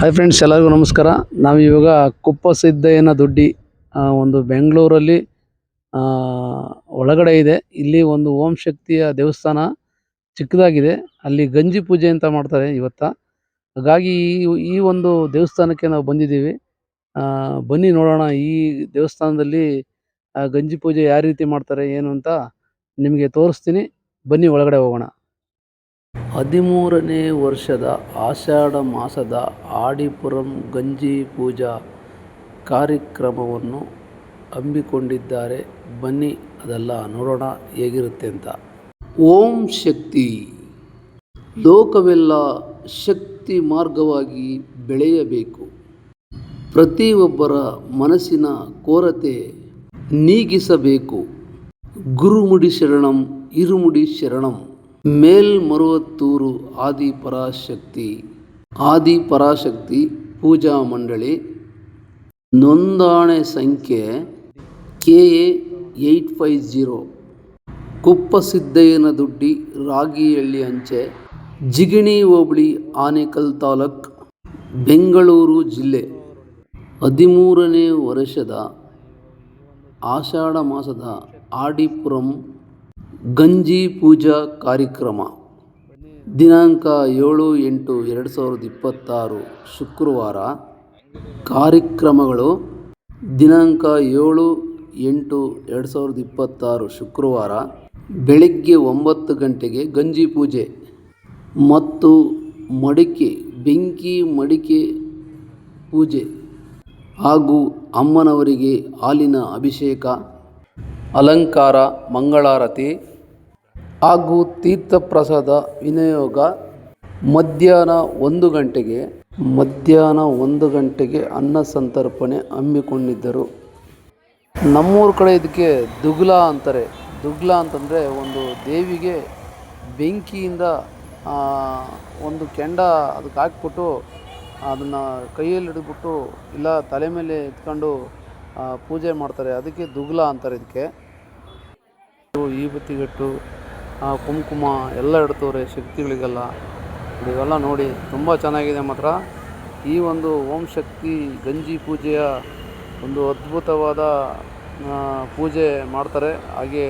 Hi friends, ಎಲ್ಲರಿಗೂ ನಮಸ್ಕಾರ. ನಾವು ಇವಾಗ ಕುಪ್ಪಸಿದ್ದಯ್ಯನ ದೊಡ್ಡಿ ಒಂದು ಬೆಂಗಳೂರಲ್ಲಿ ಒಳಗಡೆ ಇದೆ. ಇಲ್ಲಿ ಒಂದು ಓಂ ಶಕ್ತಿಯ ದೇವಸ್ಥಾನ ಚಿಕ್ಕದಾಗಿದೆ. ಅಲ್ಲಿ ಗಂಜಿ ಪೂಜೆ ಅಂತ ಮಾಡ್ತಾರೆ ಇವತ್ತ. ಹಾಗಾಗಿ ಈ ಒಂದು ದೇವಸ್ಥಾನಕ್ಕೆ ನಾವು ಬಂದಿದ್ದೀವಿ. ಬನ್ನಿ ನೋಡೋಣ ಈ ದೇವಸ್ಥಾನದಲ್ಲಿ ಗಂಜಿ ಪೂಜೆ ಯಾವ ರೀತಿ ಮಾಡ್ತಾರೆ ಏನು ಅಂತ ನಿಮಗೆ ತೋರಿಸ್ತೀನಿ. ಬನ್ನಿ ಒಳಗಡೆ ಹೋಗೋಣ. 13ನೇ ವರ್ಷದ ಆಷಾಢ ಮಾಸದ ಆಡಿಪುರಂ ಗಂಜಿ ಪೂಜಾ ಕಾರ್ಯಕ್ರಮವನ್ನು ಹಮ್ಮಿಕೊಂಡಿದ್ದಾರೆ. ಬನ್ನಿ ಅದೆಲ್ಲ ನೋಡೋಣ ಹೇಗಿರುತ್ತೆ ಅಂತ. ಓಂ ಶಕ್ತಿ. ಲೋಕವೆಲ್ಲ ಶಕ್ತಿ ಮಾರ್ಗವಾಗಿ ಬೆಳೆಯಬೇಕು. ಪ್ರತಿಯೊಬ್ಬರ ಮನಸ್ಸಿನ ಕೊರತೆ ನೀಗಿಸಬೇಕು. ಗುರುಮುಡಿ ಶರಣಂ, ಇರುಮುಡಿ ಶರಣಂ. ಮೇಲ್ಮರುವತ್ತೂರು ಆದಿಪರಾಶಕ್ತಿ ಪೂಜಾ ಮಂಡಳಿ. ನೋಂದಣಿ ಸಂಖ್ಯೆ KA 850. ಕುಪ್ಪಸಿದ್ದಯ್ಯನ ದೊಡ್ಡಿ, ರಾಗಿಹಳ್ಳಿ ಅಂಚೆ, ಜಿಗಣಿ ಹೋಬಳಿ, ಆನೇಕಲ್ ತಾಲೂಕ್, ಬೆಂಗಳೂರು ಜಿಲ್ಲೆ. 13ನೇ ವರ್ಷದ ಆಷಾಢ ಮಾಸದ ಆಡಿಪುರಂ ಗಂಜಿ ಪೂಜಾ ಕಾರ್ಯಕ್ರಮ ದಿನಾಂಕ 7/8/2026 ಶುಕ್ರವಾರ. ಕಾರ್ಯಕ್ರಮಗಳು ದಿನಾಂಕ 7/8/2026 ಶುಕ್ರವಾರ ಬೆಳಗ್ಗೆ 9 ಗಂಟೆಗೆ ಗಂಜಿ ಪೂಜೆ ಮತ್ತು ಬೆಂಕಿ ಮಡಿಕೆ ಪೂಜೆ ಹಾಗೂ ಅಮ್ಮನವರಿಗೆ ಹಾಲಿನ ಅಭಿಷೇಕ, ಅಲಂಕಾರ, ಮಂಗಳಾರತಿ ಹಾಗೂ ತೀರ್ಥಪ್ರಸಾದ ವಿನಿಯೋಗ ಮಧ್ಯಾಹ್ನ 1 ಗಂಟೆಗೆ ಅನ್ನ ಸಂತರ್ಪಣೆ ಹಮ್ಮಿಕೊಂಡಿದ್ದರು. ನಮ್ಮೂರ ಕಡೆ ಇದಕ್ಕೆ ದುಗ್ಲ ಅಂತಾರೆ. ದುಗ್ಲ ಅಂತಂದರೆ ಒಂದು ದೇವಿಗೆ ಬೆಂಕಿಯಿಂದ ಒಂದು ಕೆಂಡ ಅದಕ್ಕೆ ಹಾಕ್ಬಿಟ್ಟು ಅದನ್ನು ಕೈಯಲ್ಲಿ ಹಿಡಿದ್ಬಿಟ್ಟು ಇಲ್ಲ ತಲೆ ಮೇಲೆ ಎತ್ಕೊಂಡು ಪೂಜೆ ಮಾಡ್ತಾರೆ. ಅದಕ್ಕೆ ದುಗ್ಲ ಅಂತಾರೆ. ಇದಕ್ಕೆ ಈ ಬತ್ತಿಗಟ್ಟು ಕುಂಕುಮ ಎಲ್ಲ ಇಡ್ತವ್ರೆ ಶಕ್ತಿಗಳಿಗೆಲ್ಲ. ಇವೆಲ್ಲ ನೋಡಿ ತುಂಬ ಚೆನ್ನಾಗಿದೆ ಮಾತ್ರ. ಈ ಒಂದು ಓಂ ಶಕ್ತಿ ಗಂಜಿ ಪೂಜೆಯ ಒಂದು ಅದ್ಭುತವಾದ ಪೂಜೆ ಮಾಡ್ತಾರೆ. ಹಾಗೆ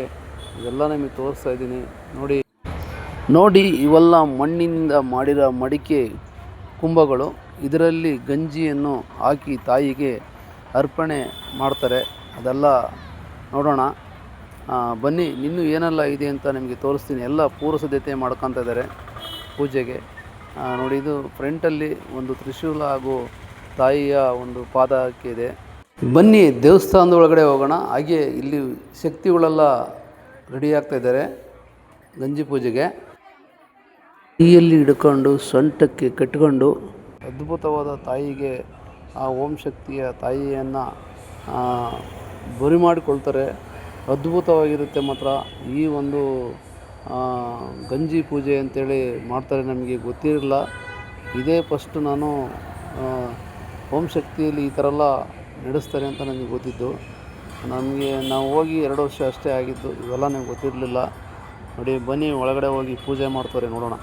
ಇವೆಲ್ಲ ನಿಮಗೆ ತೋರಿಸ್ತಾ ಇದ್ದೀನಿ ನೋಡಿ. ಇವೆಲ್ಲ ಮಣ್ಣಿನಿಂದ ಮಾಡಿರೋ ಮಡಿಕೆ ಕುಂಭಗಳು. ಇದರಲ್ಲಿ ಗಂಜಿಯನ್ನು ಹಾಕಿ ತಾಯಿಗೆ ಅರ್ಪಣೆ ಮಾಡ್ತಾರೆ. ಅದೆಲ್ಲ ನೋಡೋಣ. ಬನ್ನಿ, ಇನ್ನೂ ಏನೆಲ್ಲ ಇದೆ ಅಂತ ನಿಮಗೆ ತೋರಿಸ್ತೀನಿ. ಎಲ್ಲ ಪೂರ್ವ ಸಿದ್ಧತೆ ಮಾಡ್ಕೊತಾ ಇದ್ದಾರೆ ಪೂಜೆಗೆ. ನೋಡಿ, ಇದು ಫ್ರಂಟಲ್ಲಿ ಒಂದು ತ್ರಿಶೂಲ ಹಾಗೂ ತಾಯಿಯ ಒಂದು ಪಾದಕ್ಕೆ ಇದೆ. ಬನ್ನಿ ದೇವಸ್ಥಾನದ ಒಳಗಡೆ ಹೋಗೋಣ. ಹಾಗೆ ಇಲ್ಲಿ ಶಕ್ತಿಗಳೆಲ್ಲ ರೆಡಿ ಆಗ್ತಾ ಇದ್ದಾರೆ ಗಂಜಿ ಪೂಜೆಗೆ. ಕೈಯಲ್ಲಿ ಹಿಡ್ಕೊಂಡು ಸೊಂಟಕ್ಕೆ ಕಟ್ಕೊಂಡು ಅದ್ಭುತವಾದ ತಾಯಿಗೆ ಆ ಓಂ ಶಕ್ತಿಯ ತಾಯಿಯನ್ನು ಬರಿ ಮಾಡಿಕೊಳ್ತಾರೆ. ಅದ್ಭುತವಾಗಿರುತ್ತೆ ಮಾತ್ರ. ಈ ಒಂದು ಗಂಜಿ ಪೂಜೆ ಅಂತೇಳಿ ಮಾಡ್ತಾರೆ. ನಮಗೆ ಗೊತ್ತಿರಲಿಲ್ಲ. ಇದೇ ಫಸ್ಟ್ ನಾನು ಓಂ ಶಕ್ತಿಯಲ್ಲಿ ಈ ಥರ ಎಲ್ಲ ನಡೆಸ್ತಾರೆ ಅಂತ ನನಗೆ ಗೊತ್ತಿದ್ದು. ನಾವು ಹೋಗಿ 2 ವರ್ಷ ಅಷ್ಟೇ ಆಗಿದ್ದು. ಇವೆಲ್ಲ ನನಗೆ ಗೊತ್ತಿರಲಿಲ್ಲ. ನೋಡಿ, ಬನ್ನಿ ಒಳಗಡೆ ಹೋಗಿ ಪೂಜೆ ಮಾಡ್ತಾರೆ ನೋಡೋಣ.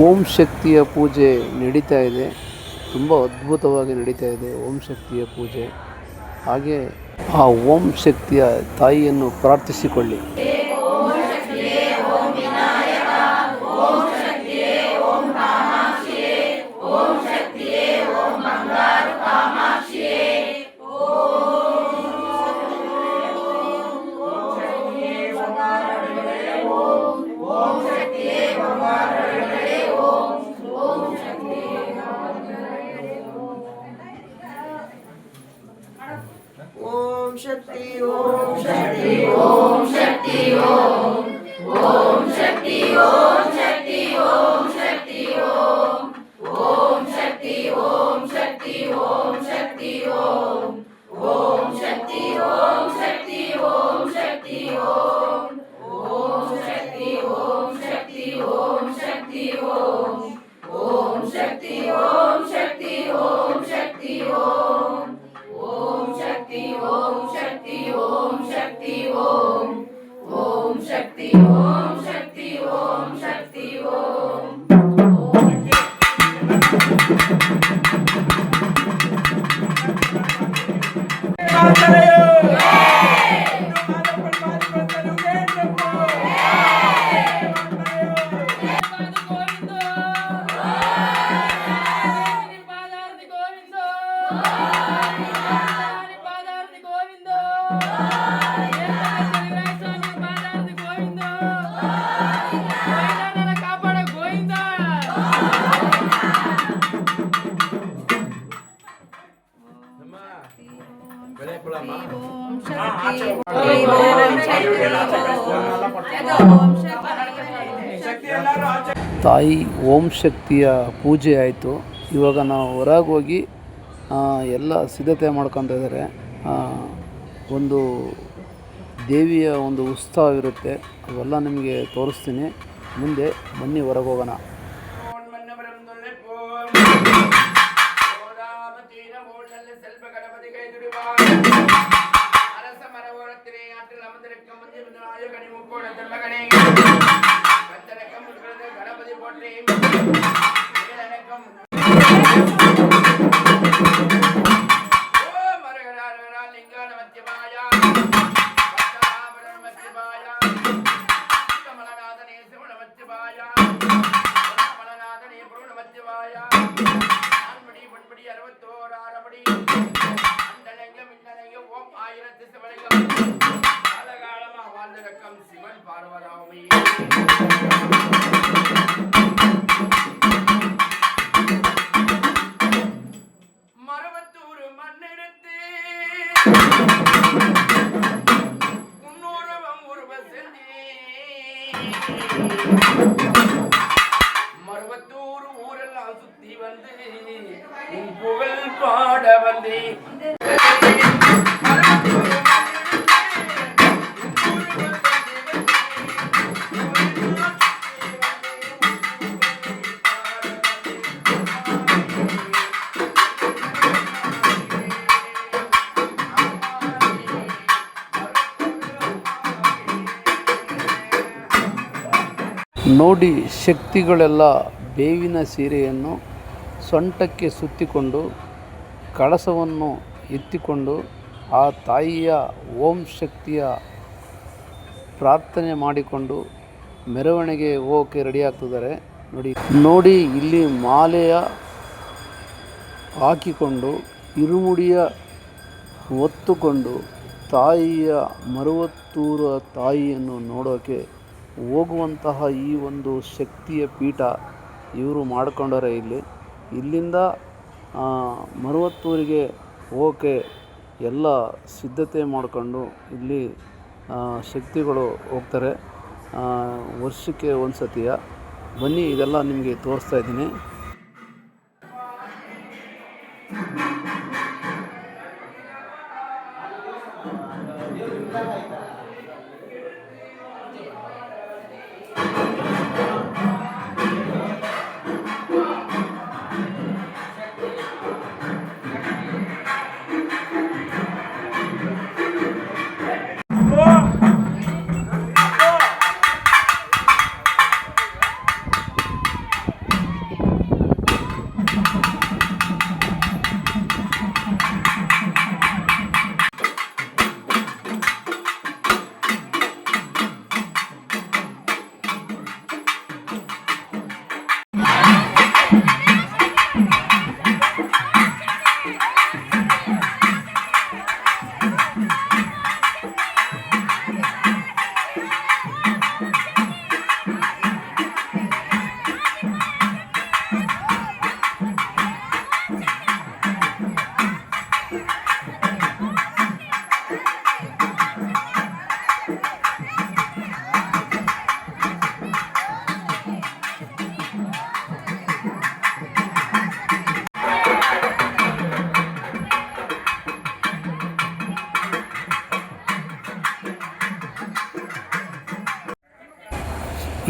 ಓಂ ಶಕ್ತಿಯ ಪೂಜೆ ನಡೀತಾ ಇದೆ. ತುಂಬ ಅದ್ಭುತವಾಗಿ ನಡೀತಾ ಇದೆ ಓಂ ಶಕ್ತಿಯ ಪೂಜೆ. ಹಾಗೆ ಆ ಓಂ ಶಕ್ತಿಯ ತಾಯಿಯನ್ನು ಪ್ರಾರ್ಥಿಸಿಕೊಳ್ಳಿ. ಓಂ ಶಕ್ತಿ ಓಂ ಶಕ್ತಿ ಓಂ ಶಕ್ತಿ ಓಂ ಓಂ ಶಕ್ತಿ ಓಂ ಶಕ್ತಿ ಓಂ ಶಕ್ತಿ ಓಂ ಓಂ ಶಕ್ತಿ ಓಂ ಶಕ್ತಿ ಓಂ ಶಕ್ತಿ ಓಂ ಓಂ ಶಕ್ತಿ ಓಂ ಶಕ್ತಿ ಓಂ ಶಕ್ತಿ ಓಂ ಓಂ ಶಕ್ತಿ ಓಂ ಶಕ್ತಿ ಓಂ ಶಕ್ತಿ ಓಂ ಓಂ ಶಕ್ತಿ ಓಂ ಶಕ್ತಿ ಓಂ ಶಕ್ತಿ ಓಂ ಓಂ ಶಕ್ತಿ ಓಂ ಶಕ್ತಿ ಓಂ ಶಕ್ತಿ ಓಂ ಓಂ ಶಕ್ತಿ ಓಂ ಶಕ್ತಿ ಓಂ ಶಕ್ತಿ ಓಂ ತಾಯಿ ಓಂ ಶಕ್ತಿಯ ಪೂಜೆ ಆಯಿತು. ಇವಾಗ ನಾವು ಹೊರಗೆ ಹೋಗಿ ಎಲ್ಲ ಸಿದ್ಧತೆ ಮಾಡ್ಕೊತಾ ಇದ್ದಾರೆ. ಒಂದು ದೇವಿಯ ಒಂದು ಉತ್ಸವವಿರುತ್ತೆ, ಅವೆಲ್ಲ ನಿಮಗೆ ತೋರಿಸ್ತೀನಿ. ಮುಂದೆ ಬನ್ನಿ ಹೊರಗೆ ಹೋಗೋಣ. மரவத்தூர் மண்ணெடுத்து முன்னூறுவம் உருவ செஞ்சு மரவத்தூர் ஊரெல்லாம் சுத்தி வந்து உன் புகழ் பாட வந்து ನೋಡಿ, ಶಕ್ತಿಗಳೆಲ್ಲ ಬೇವಿನ ಸೀರೆಯನ್ನು ಸೊಂಟಕ್ಕೆ ಸುತ್ತಿಕೊಂಡು ಕಳಸವನ್ನು ಎತ್ತಿಕೊಂಡು ಆ ತಾಯಿಯ ಓಂ ಶಕ್ತಿಯ ಪ್ರಾರ್ಥನೆ ಮಾಡಿಕೊಂಡು ಮೆರವಣಿಗೆ ಹೋಗೋಕ್ಕೆ ರೆಡಿ ಆಗ್ತಿದ್ದಾರೆ. ನೋಡಿ ಇಲ್ಲಿ ಮಾಲೆಯ ಹಾಕಿಕೊಂಡು ಇರುಮುಡಿಯ ಹೊತ್ತುಕೊಂಡು ತಾಯಿಯ ಮರುವತ್ತೂರ ತಾಯಿಯನ್ನು ನೋಡೋಕ್ಕೆ ಹೋಗುವಂತಹ ಈ ಒಂದು ಶಕ್ತಿಯ ಪೀಠ ಇವರು ಮಾಡ್ಕೊಂಡರೆ. ಇಲ್ಲಿಂದ ಮರುವತ್ತೂರಿಗೆ ಹೋಗೋಕ್ಕೆ ಎಲ್ಲ ಸಿದ್ಧತೆ ಮಾಡಿಕೊಂಡು ಇಲ್ಲಿ ಶಕ್ತಿಗಳು ಹೋಗ್ತಾರೆ ವರ್ಷಕ್ಕೆ ಒಂದು ಸತಿಯ. ಬನ್ನಿ, ಇದೆಲ್ಲ ನಿಮಗೆ ತೋರಿಸ್ತಾ ಇದ್ದೀನಿ.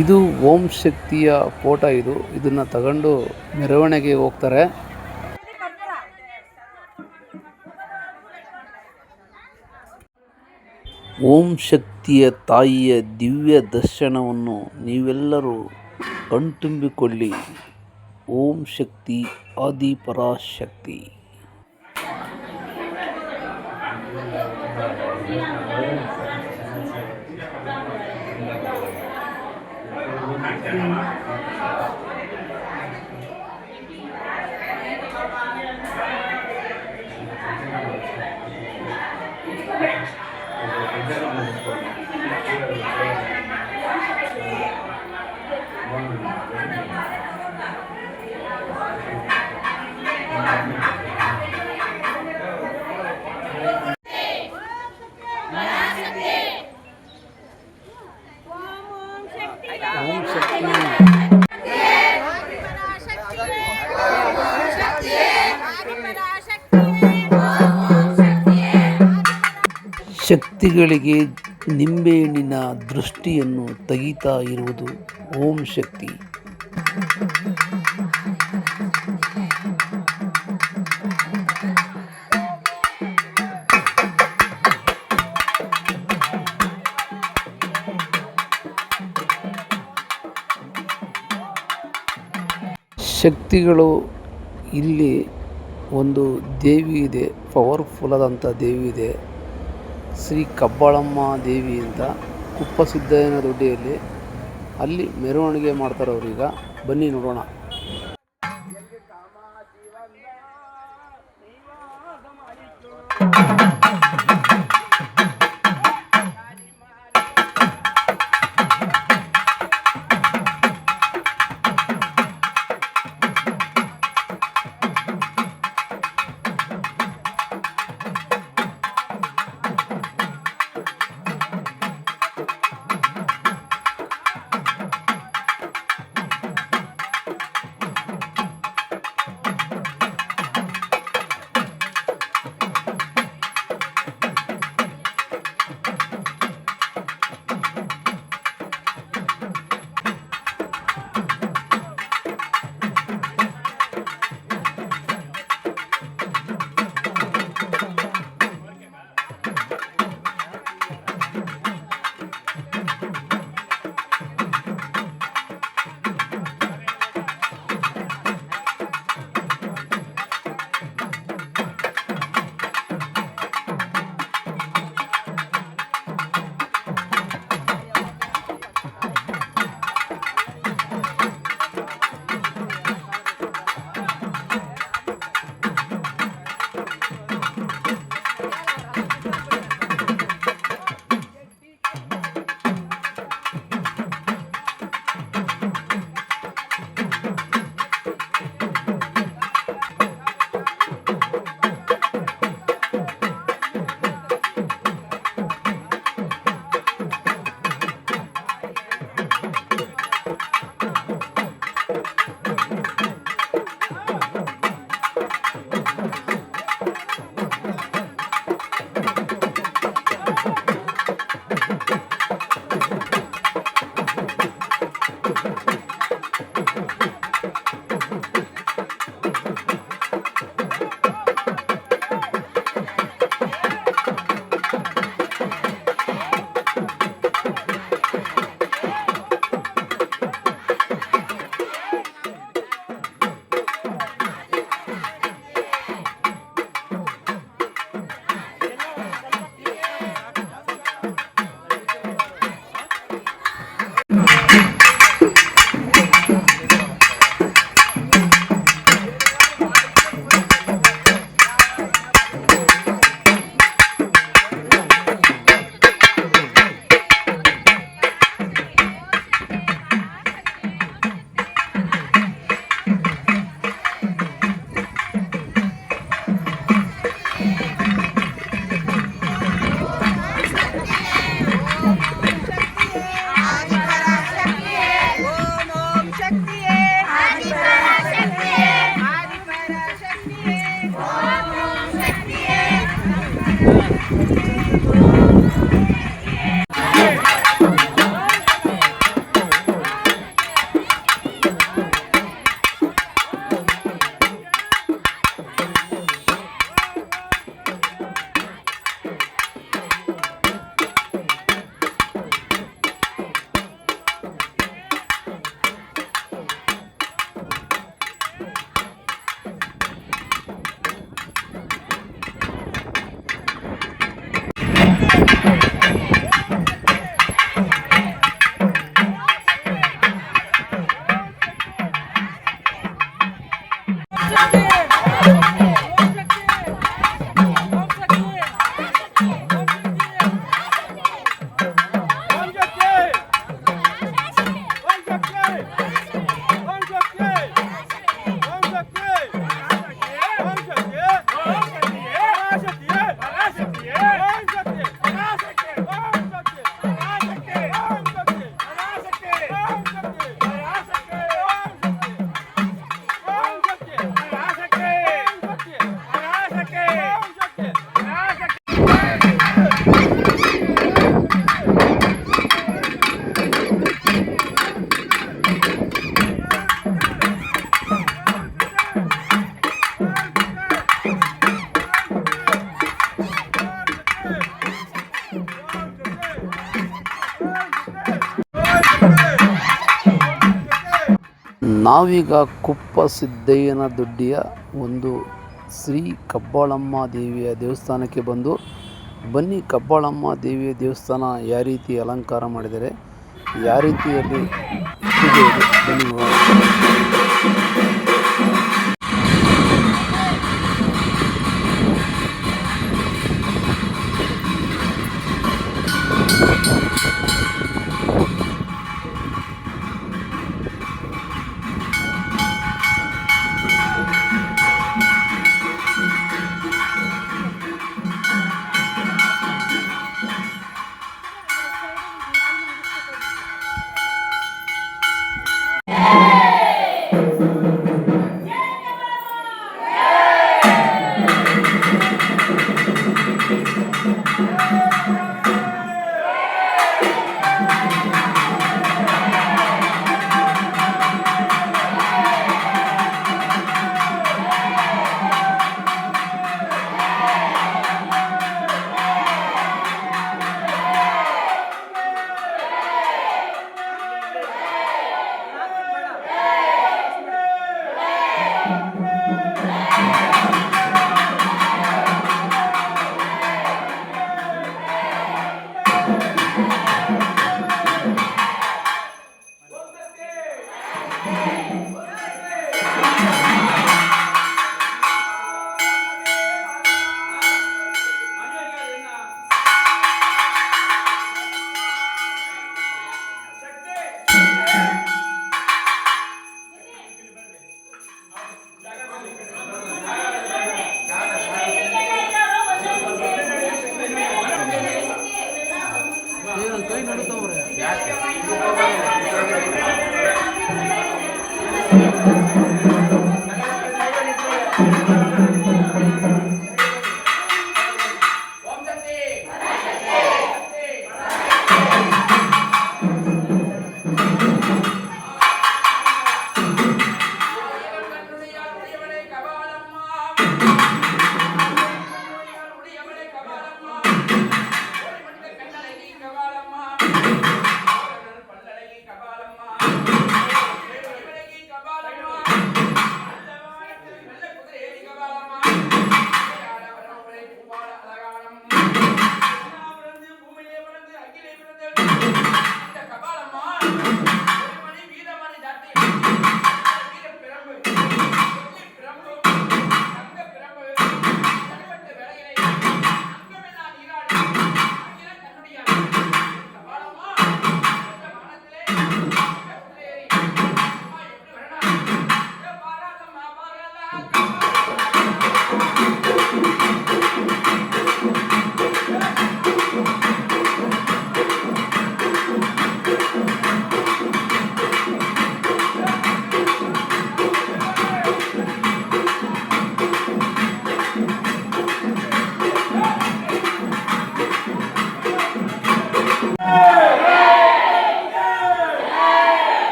ಇದು ಓಂ ಶಕ್ತಿಯ ಫೋಟೋ. ಇದನ್ನು ತಗೊಂಡು ಮೆರವಣಿಗೆ ಹೋಗ್ತಾರೆ. ಓಂ ಶಕ್ತಿಯ ತಾಯಿಯ ದಿವ್ಯ ದರ್ಶನವನ್ನು ನೀವೆಲ್ಲರೂ ಕಣ್ತುಂಬಿಕೊಳ್ಳಿ. ಓಂ ಶಕ್ತಿ ಆದಿಪರಾಶಕ್ತಿ. ಓಂ ಶಕ್ತಿ. ಶಕ್ತಿಗಳಿಗೆ ನಿಂಬೆಹಣ್ಣಿನ ದೃಷ್ಟಿಯನ್ನು ತೆಗಿತಾ ಇರುವುದು ಓಂ ಶಕ್ತಿ. ಶಕ್ತಿಗಳು ಇಲ್ಲಿ ಒಂದು ದೇವಿ ಇದೆ, ಪವರ್ಫುಲ್ ಆದಂಥ ದೇವಿ ಇದೆ. ಶ್ರೀ ಕಬ್ಬಾಳಮ್ಮ ದೇವಿ ಅಂತ ಕುಪ್ಪಸಿದ್ದಯ್ಯನ ದೊಡ್ಡಿಯಲ್ಲಿ ಅಲ್ಲಿ ಮೆರವಣಿಗೆ ಮಾಡ್ತಾರೆ ಅವ್ರೀಗ. ಬನ್ನಿ ನೋಡೋಣ. ನಾವೀಗ ಕುಪ್ಪ ಸಿದ್ದಯ್ಯನ ದೊಡ್ಡಿಯ ಒಂದು ಶ್ರೀ ಕಬ್ಬಾಳಮ್ಮ ದೇವಿಯ ದೇವಸ್ಥಾನಕ್ಕೆ ಬಂದು ಬನ್ನಿ ಕಬ್ಬಾಳಮ್ಮ ದೇವಿಯ ದೇವಸ್ಥಾನ ಯಾವ ರೀತಿ ಅಲಂಕಾರ ಮಾಡಿದರೆ ಯಾವ ರೀತಿಯಲ್ಲಿ ಇದೆ ಬನ್ನಿ ನೋಡೋಣ.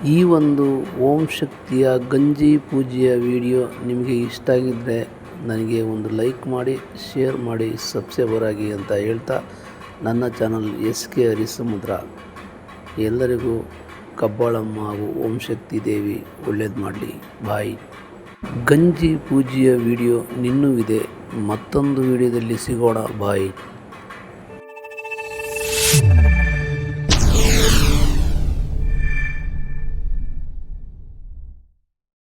ಈ ಒಂದು ಓಂ ಶಕ್ತಿಯ ಗಂಜಿ ಪೂಜೆಯ ವಿಡಿಯೋ ನಿಮಗೆ ಇಷ್ಟ ಆಗಿದ್ದರೆ ನನಗೆ ಒಂದು ಲೈಕ್ ಮಾಡಿ, ಶೇರ್ ಮಾಡಿ, ಸಬ್ಸ್ಕ್ರೈಬರ್ ಆಗಿ ಅಂತ ಹೇಳ್ತಾ ನನ್ನ ಚಾನಲ್ SK ಹರಿಸಮುದ್ರ ಎಲ್ಲರಿಗೂ ಕಬ್ಬಾಳಮ್ಮ ಹಾಗೂ ಓಂ ಶಕ್ತಿ ದೇವಿ ಒಳ್ಳೇದು ಮಾಡಲಿ. ಬಾಯ್. ಗಂಜಿ ಪೂಜೆಯ ವಿಡಿಯೋ ಇನ್ನೂ ಇದೆ. ಮತ್ತೊಂದು ವಿಡಿಯೋದಲ್ಲಿ ಸಿಗೋಣ. ಬಾಯ್.